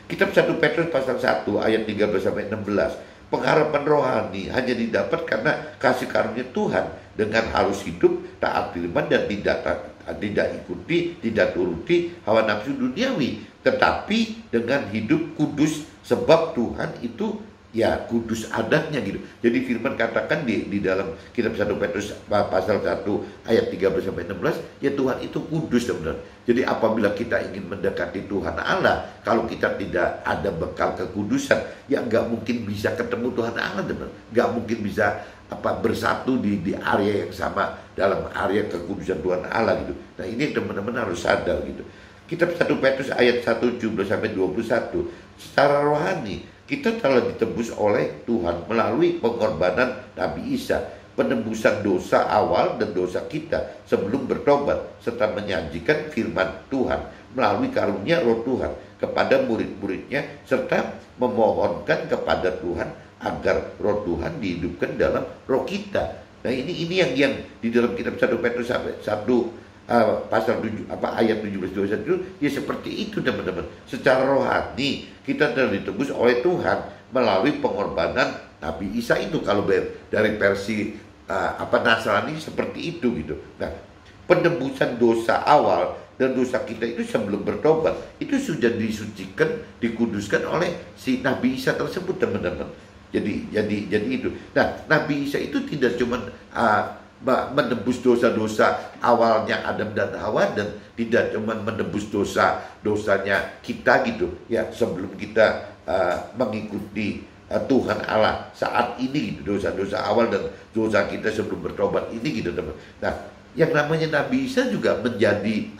[SPEAKER 1] Kitab 1 Petrus pasal 1 ayat 13-16. Pengharapan rohani hanya didapat karena kasih karunia Tuhan dengan harus hidup taat firman dan tidak ikuti, tidak turuti hawa nafsu duniawi, tetapi dengan hidup kudus, sebab Tuhan itu ya kudus adatnya gitu. Jadi firman katakan di dalam kitab 1 Petrus pasal 1 ayat 13-16, ya Tuhan itu kudus, teman-teman. Jadi apabila kita ingin mendekati Tuhan Allah, kalau kita tidak ada bekal kekudusan, ya nggak mungkin bisa ketemu Tuhan Allah, teman. Nggak mungkin bisa bersatu di area yang sama dalam area kekudusan Tuhan Allah gitu. Nah, ini teman-teman harus sadar gitu. Kitab 1 Petrus ayat 1:17-21, secara rohani kita telah ditebus oleh Tuhan melalui pengorbanan Nabi Isa, penebusan dosa awal dan dosa kita sebelum bertobat, serta menyajikan firman Tuhan melalui karunia Roh Tuhan kepada murid-muridnya, serta memohonkan kepada Tuhan agar Roh Tuhan dihidupkan dalam roh kita. Nah, ini yang di dalam kitab 1 Petrus 1 pasal 7 ayat 17-21 itu ya seperti itu, teman-teman. Secara rohani kita telah ditebus oleh Tuhan melalui pengorbanan Nabi Isa itu, kalau dari versi Nasrani seperti itu gitu. Nah, penebusan dosa awal dan dosa kita itu sebelum bertobat itu sudah disucikan, dikuduskan oleh si Nabi Isa tersebut, teman-teman. Jadi itu. Nah, Nabi Isa itu tidak cuma menebus dosa-dosa awalnya Adam dan Hawa, dan tidak cuma menebus dosanya kita gitu ya sebelum kita mengikuti Tuhan Allah saat ini gitu, dosa-dosa awal dan dosa kita sebelum bertobat ini gitu, teman. Nah, yang namanya Nabi Isa juga menjadi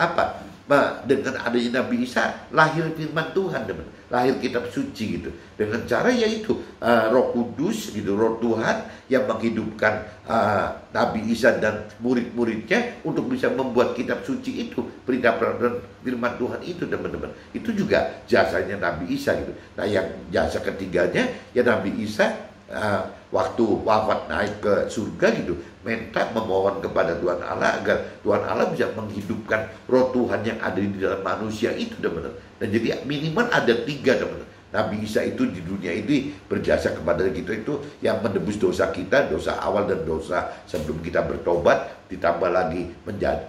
[SPEAKER 1] dengan adanya Nabi Isa lahir firman Tuhan, teman. Lahir kitab suci gitu. Dengan cara yaitu Roh Kudus gitu, Roh Tuhan yang menghidupkan Nabi Isa dan murid-muridnya untuk bisa membuat kitab suci itu, berita dan firman Tuhan itu, teman-teman. Itu juga jasanya Nabi Isa gitu. Nah, yang jasa ketiganya ya Nabi Isa waktu wafat naik ke surga gitu, memohon kepada Tuhan Allah agar Tuhan Allah bisa menghidupkan Roh Tuhan yang ada di dalam manusia itu, teman-teman. Dan jadi minimal ada 3, teman-teman. Nabi Isa itu di dunia ini berjasa kepada kita itu yang menebus dosa kita, dosa awal dan dosa sebelum kita bertobat, ditambah lagi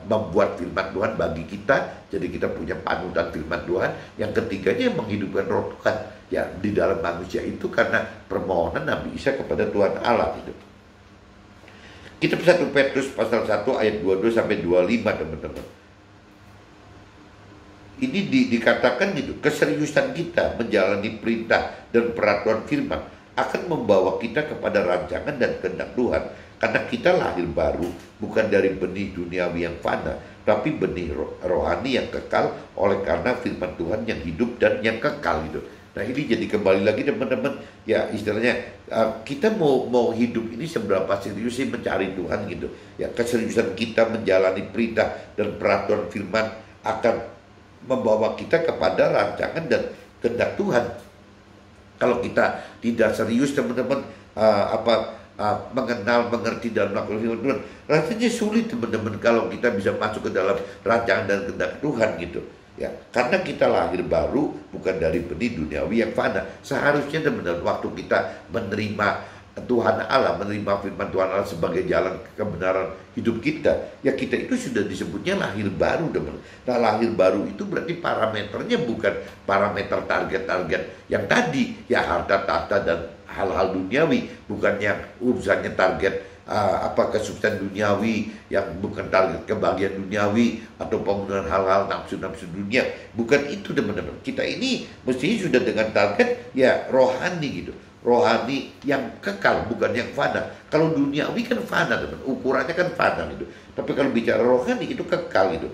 [SPEAKER 1] membuat firman Tuhan bagi kita, jadi kita punya panutan firman Tuhan. Yang ketiganya menghidupkan Roh Tuhan ya di dalam manusia itu karena permohonan Nabi Isa kepada Tuhan Allah itu. Kitab 1 Petrus pasal 1 ayat 22-25, teman-teman. Ini dikatakan gitu, keseriusan kita menjalani perintah dan peraturan firman akan membawa kita kepada rancangan dan kehendak Tuhan. Karena kita lahir baru bukan dari benih duniawi yang fana, tapi benih rohani yang kekal oleh karena firman Tuhan yang hidup dan yang kekal gitu. Nah ini jadi kembali lagi teman-teman, ya istilahnya kita mau hidup ini seberapa serius sih mencari Tuhan gitu. Ya keseriusan kita menjalani perintah dan peraturan firman akan membawa kita kepada rancangan dan kehendak Tuhan. Kalau kita tidak serius teman-teman mengenal, mengerti dan melakukan firman Tuhan, rasanya sulit teman-teman kalau kita bisa masuk ke dalam rancangan dan kehendak Tuhan gitu. Ya, karena kita lahir baru bukan dari benih duniawi yang fana. Seharusnya teman-teman waktu kita menerima Tuhan Allah, menerima firman Tuhan Allah sebagai jalan kebenaran hidup kita, ya kita itu sudah disebutnya lahir baru teman. Nah lahir baru itu berarti parameternya bukan parameter target-target yang tadi, ya harta tahta dan hal-hal duniawi, bukan yang urusannya target kesuksesan duniawi yang bukan target kebahagiaan duniawi atau pembunuhan hal-hal nafsu-nafsu dunia, bukan itu teman-teman. Kita ini mestinya sudah dengan target ya rohani gitu, rohani yang kekal bukan yang fana. Kalau duniawi kan fana teman, ukurannya kan fana gitu, tapi kalau bicara rohani itu kekal gitu.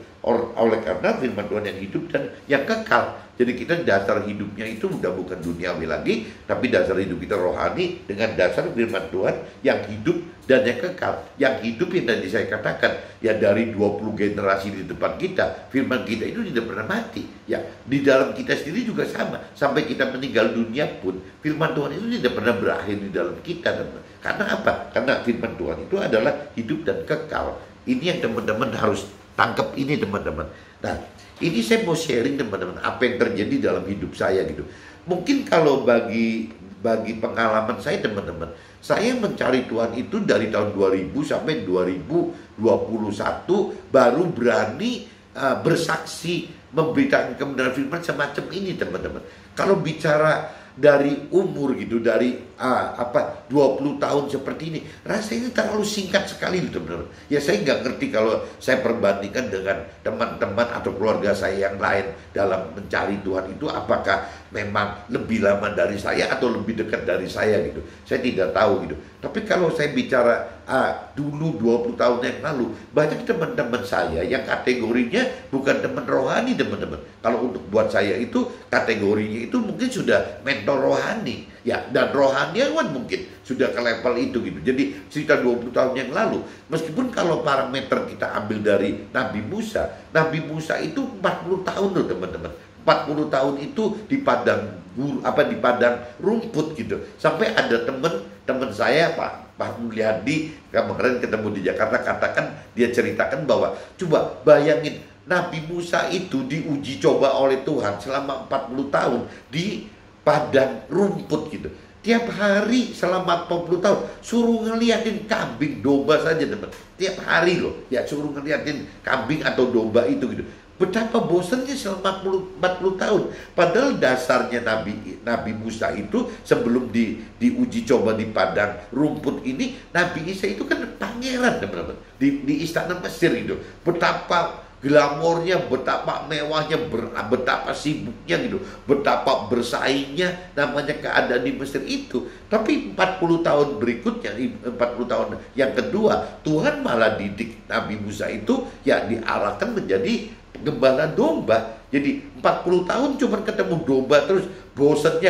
[SPEAKER 1] Oleh karena firman Tuhan yang hidup dan yang kekal, jadi kita dasar hidupnya itu udah bukan duniawi lagi, tapi dasar hidup kita rohani dengan dasar firman Tuhan yang hidup dan yang kekal. Yang hidup yang tadi saya katakan, ya dari 20 generasi di depan kita, firman kita itu tidak pernah mati. Ya, di dalam kita sendiri juga sama. Sampai kita meninggal dunia pun, firman Tuhan itu tidak pernah berakhir di dalam kita. Karena apa? Karena firman Tuhan itu adalah hidup dan kekal. Ini yang teman-teman harus tangkap ini teman-teman. Nah, ini saya mau sharing teman-teman apa yang terjadi dalam hidup saya gitu. Mungkin kalau bagi pengalaman saya teman-teman, saya mencari Tuhan itu dari tahun 2000 sampai 2021 baru berani bersaksi memberitakan kebenaran firman semacam ini teman-teman. Kalau bicara dari umur gitu, dari 20 tahun seperti ini, rasanya terlalu singkat sekali teman-teman. Ya saya nggak ngerti kalau saya perbandingkan dengan teman-teman atau keluarga saya yang lain dalam mencari Tuhan itu, apakah memang lebih lama dari saya atau lebih dekat dari saya gitu. Saya tidak tahu gitu. Tapi kalau saya bicara dulu 20 tahun yang lalu, banyak teman-teman saya yang kategorinya bukan teman rohani teman-teman. Kalau untuk buat saya itu kategorinya itu mungkin sudah mentor rohani, ya, dan rohaniawan mungkin sudah ke level itu gitu. Jadi cerita 20 tahun yang lalu, meskipun kalau parameter kita ambil dari Nabi Musa itu 40 tahun loh teman-teman. 40 tahun itu di padang di padang rumput gitu. Sampai ada teman saya Pak Mulyadi kemarin ketemu di Jakarta, katakan, dia ceritakan bahwa coba bayangin Nabi Musa itu diuji coba oleh Tuhan selama 40 tahun di padang rumput gitu. Tiap hari selama 40 tahun suruh ngeliatin kambing domba saja teman. Tiap hari loh, ya suruh ngeliatin kambing atau domba itu gitu. Betapa bosannya selama 40 tahun. Padahal dasarnya Nabi Musa itu sebelum diuji coba di padang rumput ini, Nabi Isa itu kan pangeran teman-teman di istana Mesir gitu. Betapa glamornya, betapa mewahnya, betapa sibuknya gitu, betapa bersaingnya namanya keadaan di Mesir itu. Tapi 40 tahun berikutnya, 40 tahun yang kedua, Tuhan malah didik Nabi Musa itu ya diarahkan menjadi gembala domba. Jadi 40 tahun cuma ketemu domba terus, bosannya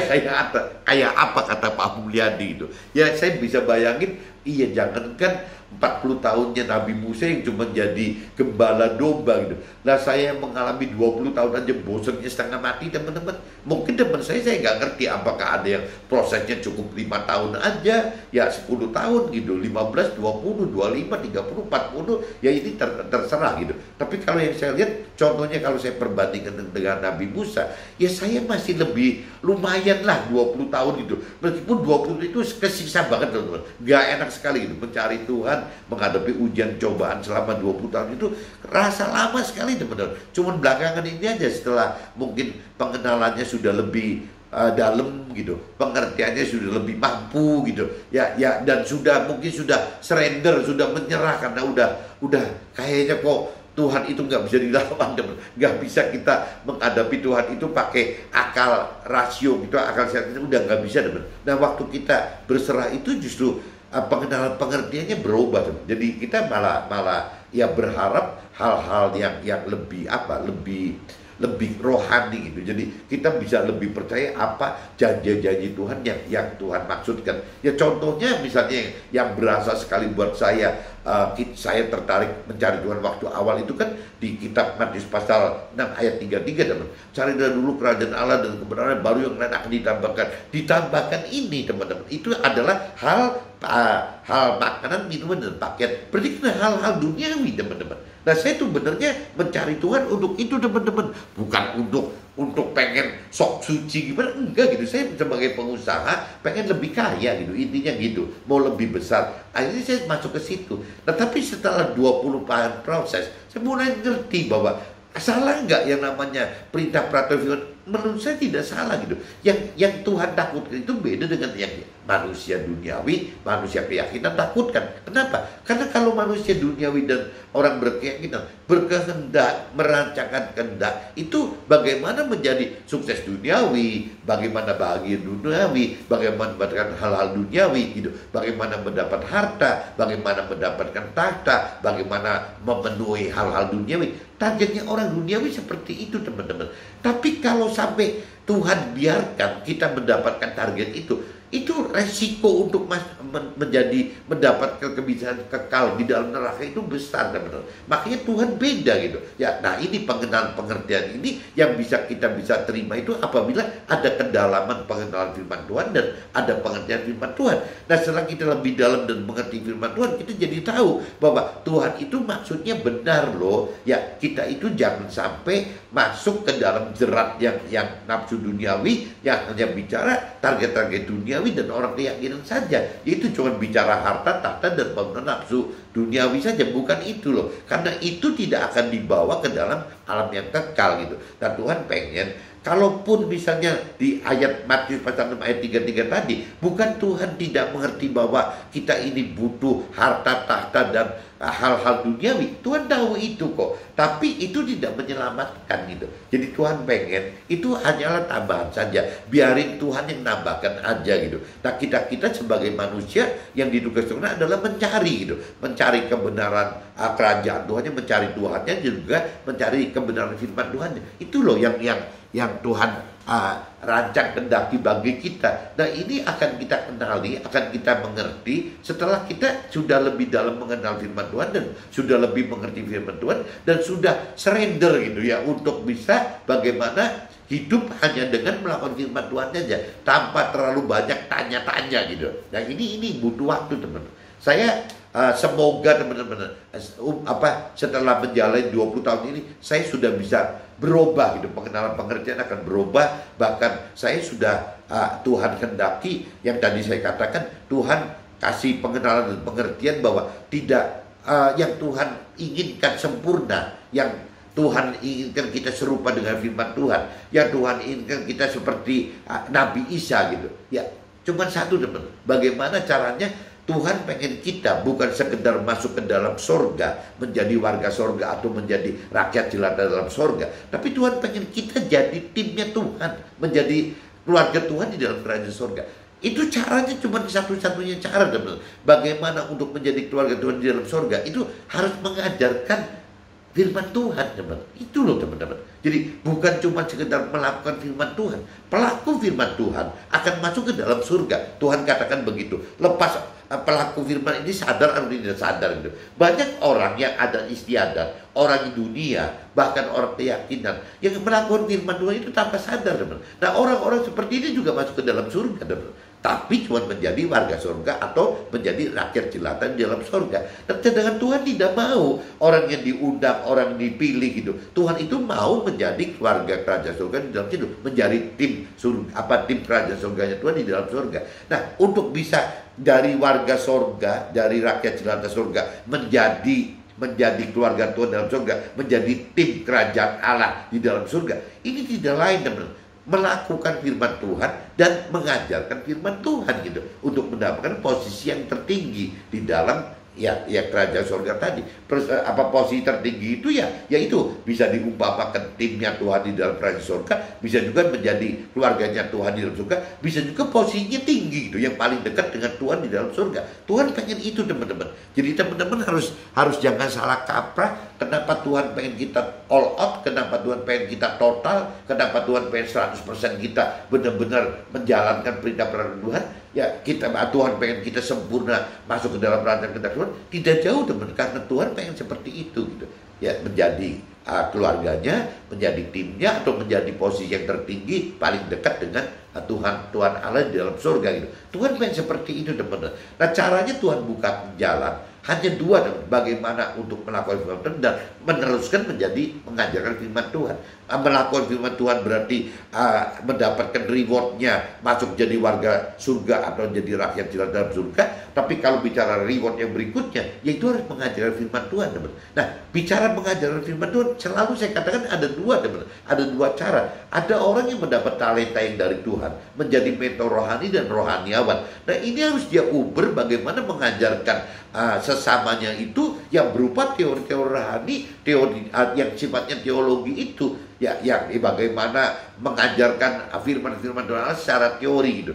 [SPEAKER 1] kayak apa kata Pak Mulyadi itu. Ya saya bisa bayangin, iya jangankan 40 tahunnya Nabi Musa yang cuma jadi gembala domba gitu. Nah saya mengalami 20 tahun aja bosannya setengah mati teman-teman. Mungkin teman saya nggak ngerti apakah ada yang prosesnya cukup 5 tahun aja, ya 10 tahun gitu, 15, 20, 25, 30, 40, ya ini terserah gitu. Tapi kalau yang saya lihat, contohnya kalau saya perbandingkan dengan Nabi Musa, ya saya masih lebih lumayan lah 20 tahun gitu. Meskipun 20 itu kesiksa banget teman-teman, nggak enak sekali gitu mencari Tuhan, menghadapi ujian cobaan selama 20 tahun itu rasa lama sekali teman-teman. Cuman belakangan ini aja setelah mungkin pengenalannya sudah lebih dalam gitu, pengertiannya sudah lebih mampu gitu, ya dan mungkin sudah surrender, sudah menyerah karena udah kayaknya kok Tuhan itu nggak bisa dilawan teman, nggak bisa kita menghadapi Tuhan itu pakai akal rasio gitu, akal sehat itu udah nggak bisa teman. Nah waktu kita berserah itu justru pengenalan pengertiannya berubah teman. Jadi kita malah ya berharap hal-hal yang lebih lebih rohani gitu. Jadi kita bisa lebih percaya apa janji-janji Tuhan yang Tuhan maksudkan. Ya contohnya misalnya yang berasa sekali buat saya tertarik mencari Tuhan waktu awal itu kan di kitab Matius pasal 6 ayat 33 teman. Cari dulu kerajaan Allah dan kebenaran, baru yang lain akan ditambahkan. Ditambahkan ini teman-teman, itu adalah hal makanan, minuman, dan pakaian. Berarti kan hal-hal duniawi teman-teman. Nah saya tuh benernya mencari Tuhan untuk itu teman-teman, bukan untuk pengen sok suci gimana, enggak gitu. Saya sebagai pengusaha pengen lebih kaya gitu, intinya gitu, mau lebih besar. Akhirnya saya masuk ke situ. Nah tapi setelah 20 tahun proses, saya mulai ngerti bahwa salah enggak yang namanya perintah peraturan. Menurut saya tidak salah gitu. Yang Tuhan takutkan itu beda dengan yang manusia duniawi, manusia keyakinan takutkan. Kenapa? Karena kalau manusia duniawi dan orang berkeyakinan berkehendak, merancangkan kehendak, itu bagaimana menjadi sukses duniawi, bagaimana bahagia duniawi, bagaimana mendapatkan hal-hal duniawi gitu, bagaimana mendapat harta, bagaimana mendapatkan tahta, bagaimana memenuhi hal-hal duniawi. Targetnya orang duniawi seperti itu teman-teman. Tapi kalau sampai Tuhan biarkan kita mendapatkan target itu resiko untuk mendapat kebiasaan kekal di dalam neraka itu besar teman-teman. Makanya Tuhan beda gitu. Ya, nah ini pengertian ini yang kita bisa terima itu apabila ada kedalaman pengenalan firman Tuhan dan ada pengertian firman Tuhan. Nah, setelah kita lebih dalam dan mengerti firman Tuhan, kita jadi tahu bahwa Tuhan itu maksudnya benar loh. Ya, kita itu jangan sampai masuk ke dalam jerat yang nafsu duniawi, yang hanya bicara target-target duniawi dan orang keyakinan saja. Itu cuma bicara harta, tahta, dan bangunan nafsu duniawi saja. Bukan itu loh. Karena itu tidak akan dibawa ke dalam alam yang kekal gitu. Dan Tuhan pengen, kalaupun misalnya di ayat Matius pasal 6 ayat 33 tadi, bukan Tuhan tidak mengerti bahwa kita ini butuh harta, tahta, dan hal-hal duniawi. Tuhan tahu itu kok. Tapi itu tidak menyelamatkan gitu. Jadi Tuhan pengen, itu hanyalah tambahan saja. Biarin Tuhan yang nambahkan aja gitu. Nah kita sebagai manusia yang ditugaskan adalah mencari gitu. Mencari kebenaran kerajaan Tuhannya, mencari Tuhannya, juga mencari kebenaran firman Tuhannya. Itu loh yang Tuhan rancang kendaki bagi kita. Nah ini akan kita kenali, akan kita mengerti setelah kita sudah lebih dalam mengenal firman Tuhan dan sudah lebih mengerti firman Tuhan dan sudah surrender gitu ya, untuk bisa bagaimana hidup hanya dengan melakukan firman Tuhan saja tanpa terlalu banyak tanya-tanya gitu. Nah ini butuh waktu teman-teman. Saya semoga teman-teman setelah menjalani 20 tahun ini saya sudah bisa berubah gitu, pengenalan pengertian akan berubah. Bahkan saya sudah Tuhan kendaki yang tadi saya katakan, Tuhan kasih pengenalan dan pengertian bahwa tidak yang Tuhan inginkan sempurna, yang Tuhan inginkan kita serupa dengan firman Tuhan, yang Tuhan inginkan kita seperti Nabi Isa gitu. Ya, cuma satu teman, bagaimana caranya. Tuhan pengen kita bukan sekedar masuk ke dalam sorga, menjadi warga sorga atau menjadi rakyat jelata dalam sorga, tapi Tuhan pengen kita jadi timnya Tuhan, menjadi keluarga Tuhan di dalam kerajaan sorga. Itu caranya cuma satu-satunya cara teman. Bagaimana untuk menjadi keluarga Tuhan di dalam sorga, itu harus mengajarkan firman Tuhan teman. Itu loh teman-teman. Jadi bukan cuma sekedar melakukan firman Tuhan, pelaku firman Tuhan akan masuk ke dalam surga. Tuhan katakan begitu. Lepas pelaku firman ini sadar atau tidak sadar gitu. Banyak orang yang ada istiadat, orang di dunia, bahkan orang keyakinan yang melakukan firman Tuhan itu tanpa sadar teman. Nah orang-orang seperti ini juga masuk ke dalam surga teman. Tapi cuma menjadi warga surga atau menjadi rakyat jelata di dalam surga. Dan sedangkan Tuhan tidak mau orang yang diundang, orang yang dipilih gitu. Tuhan itu mau menjadi warga kerajaan surga di dalam situ, menjadi tim kerajaan surganya Tuhan di dalam surga. Nah, untuk bisa dari warga surga, dari rakyat jelata surga menjadi keluarga Tuhan dalam surga, menjadi tim kerajaan Allah di dalam surga, ini tidak lain teman, melakukan firman Tuhan dan mengajarkan firman Tuhan gitu, untuk mendapatkan posisi yang tertinggi di dalam ya kerajaan surga tadi. Terus apa posisi tertinggi itu ya itu bisa diumpamakan timnya Tuhan di dalam kerajaan surga, bisa juga menjadi keluarganya Tuhan di dalam surga, bisa juga posisinya tinggi gitu, yang paling dekat dengan Tuhan di dalam surga. Tuhan pengen itu teman-teman. Jadi teman-teman harus jangan salah kaprah. Kenapa Tuhan pengen kita all out? Kenapa Tuhan pengen kita total? Kenapa Tuhan pengen 100% kita benar-benar menjalankan perintah-perintah Tuhan? Ya Tuhan pengen kita sempurna masuk ke dalam rancangan kita Tuhan. Tidak jauh teman, karena Tuhan pengen seperti itu gitu. Ya menjadi keluarganya, menjadi timnya, atau menjadi posisi yang tertinggi paling dekat dengan Tuhan Allah di dalam surga gitu. Tuhan pengen seperti itu teman-teman. Nah caranya Tuhan buka jalan hanya dua, bagaimana untuk melakukan firman Tuhan dan meneruskan menjadi mengajarkan firman Tuhan. Melakukan firman Tuhan berarti mendapatkan rewardnya, masuk jadi warga surga atau jadi rakyat di dalam surga. Tapi kalau bicara reward yang berikutnya, yaitu harus mengajarkan firman Tuhan teman. Nah bicara mengajarkan firman Tuhan, selalu saya katakan ada dua teman, ada dua cara. Ada orang yang mendapat talenta yang dari Tuhan, menjadi mentor rohani dan rohaniawan. Nah ini harus dia uber bagaimana mengajarkan sesamanya itu yang berupa teori-teori rohani, teori yang sifatnya teologi itu, ya yang bagaimana mengajarkan firman-firman Tuhan secara teori gitu.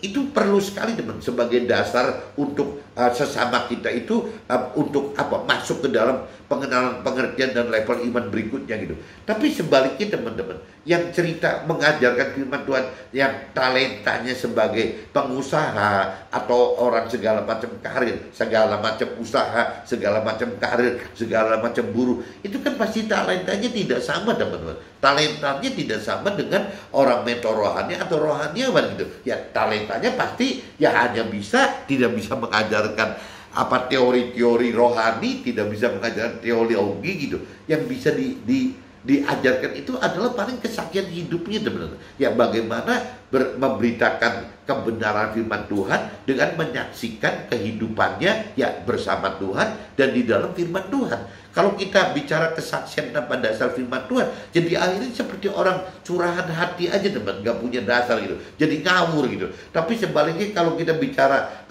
[SPEAKER 1] Itu perlu sekali teman, sebagai dasar untuk sesama kita itu untuk masuk ke dalam pengenalan, pengertian dan level iman berikutnya gitu. Tapi sebaliknya teman-teman, yang cerita mengajarkan firman Tuhan yang talentanya sebagai pengusaha atau orang segala macam karir, segala macam usaha, segala macam karir, segala macam buruh, itu kan pasti talentanya tidak sama teman-teman. Talentanya tidak sama dengan orang mentor rohani atau rohaniawan gitu. Ya talentanya pasti ya hanya tidak bisa mengajarkan teori-teori rohani, tidak bisa mengajarkan teologi gitu. Yang bisa diajarkan itu adalah paling kesaksian hidupnya teman-teman. Ya bagaimana memberitakan kebenaran firman Tuhan dengan menyaksikan kehidupannya ya bersama Tuhan dan di dalam firman Tuhan. Kalau kita bicara kesaksian tanpa dasar firman Tuhan, jadi akhirnya seperti orang curahan hati aja teman, nggak punya dasar gitu, jadi ngawur gitu. Tapi sebaliknya kalau kita bicara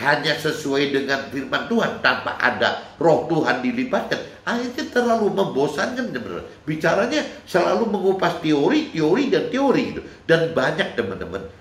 [SPEAKER 1] hanya sesuai dengan firman Tuhan tanpa ada roh Tuhan dilibatkan, akhirnya terlalu membosankan teman-teman. Bicaranya selalu mengupas teori dan teori gitu. Dan banyak teman-teman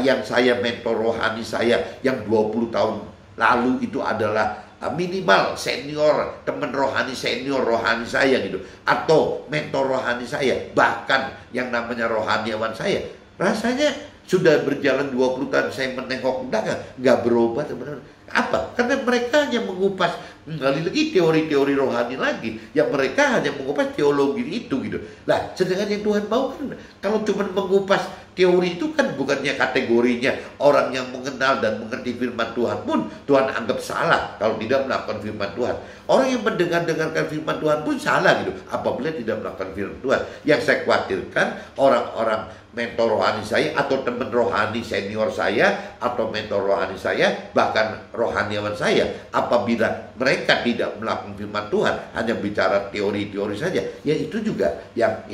[SPEAKER 1] yang saya mentor rohani saya yang 20 tahun lalu itu adalah minimal senior, teman rohani senior rohani saya gitu, atau mentor rohani saya, bahkan yang namanya rohaniawan saya. Rasanya sudah berjalan 20 tahun saya menengok belakang, nggak berubah teman-teman. Apa? Karena mereka hanya mengupas kembali lagi teori-teori rohani lagi, yang mereka hanya mengupas teologi itu gitu. Lah, sedangkan yang Tuhan mau kan kalau cuma mengupas teori itu kan bukannya kategorinya orang yang mengenal dan mengerti firman Tuhan pun Tuhan anggap salah kalau tidak melakukan firman Tuhan. Orang yang mendengarkan firman Tuhan pun salah gitu apabila tidak melakukan firman Tuhan. Yang saya khawatirkan orang-orang mentor rohani saya atau teman rohani senior saya atau mentor rohani saya, bahkan rohaniawan saya, apabila mereka tidak melakukan firman Tuhan, hanya bicara teori-teori saja, ya itu juga yang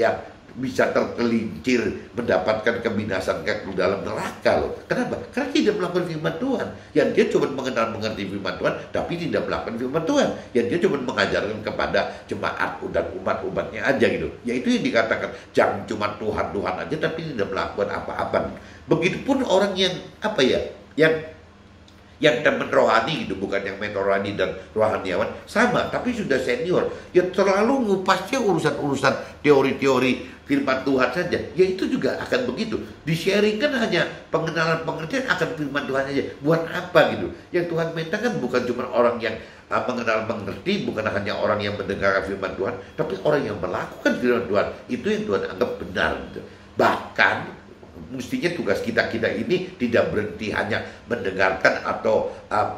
[SPEAKER 1] bisa tergelincir mendapatkan kebinasan ke dalam neraka loh. Kenapa? Karena tidak melakukan firman Tuhan. Yang dia cuma mengerti firman Tuhan, tapi tidak melakukan firman Tuhan. Yang dia cuma mengajarkan kepada jemaat dan umat-umatnya aja gitu. Ya itu yang dikatakan jangan cuma Tuhan aja, tapi tidak melakukan apa-apa. Begitupun orang yang yang teman rohani gitu, bukan yang mentor rohani dan rohaniawan, sama tapi sudah senior, ya terlalu ngupasnya urusan teori-teori firman Tuhan saja, ya itu juga akan begitu. Di-sharingkan hanya pengenalan pengertian akan firman Tuhan saja. Buat apa gitu? Yang Tuhan minta kan bukan cuma orang yang mengenal mengerti, bukan hanya orang yang mendengarkan firman Tuhan, tapi orang yang melakukan firman Tuhan. Itu yang Tuhan anggap benar gitu. Bahkan mestinya tugas kita ini tidak berhenti hanya mendengarkan atau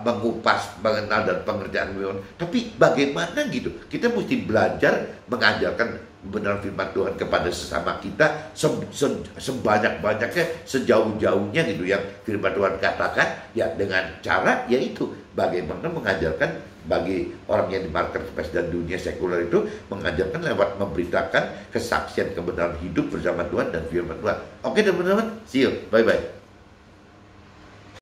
[SPEAKER 1] mengupas, mengenal dan pengertian firman, tapi bagaimana gitu kita mesti belajar mengajarkan benar firman Tuhan kepada sesama kita sebanyak-banyaknya, sejauh-jauhnya gitu yang firman Tuhan katakan, ya dengan cara yaitu bagaimana mengajarkan bagi orang yang di marketplace dan dunia sekuler itu, mengajarkan lewat memberitakan kesaksian kebenaran hidup bersama Tuhan dan firman Tuhan. Oke teman-teman, see you, bye-bye.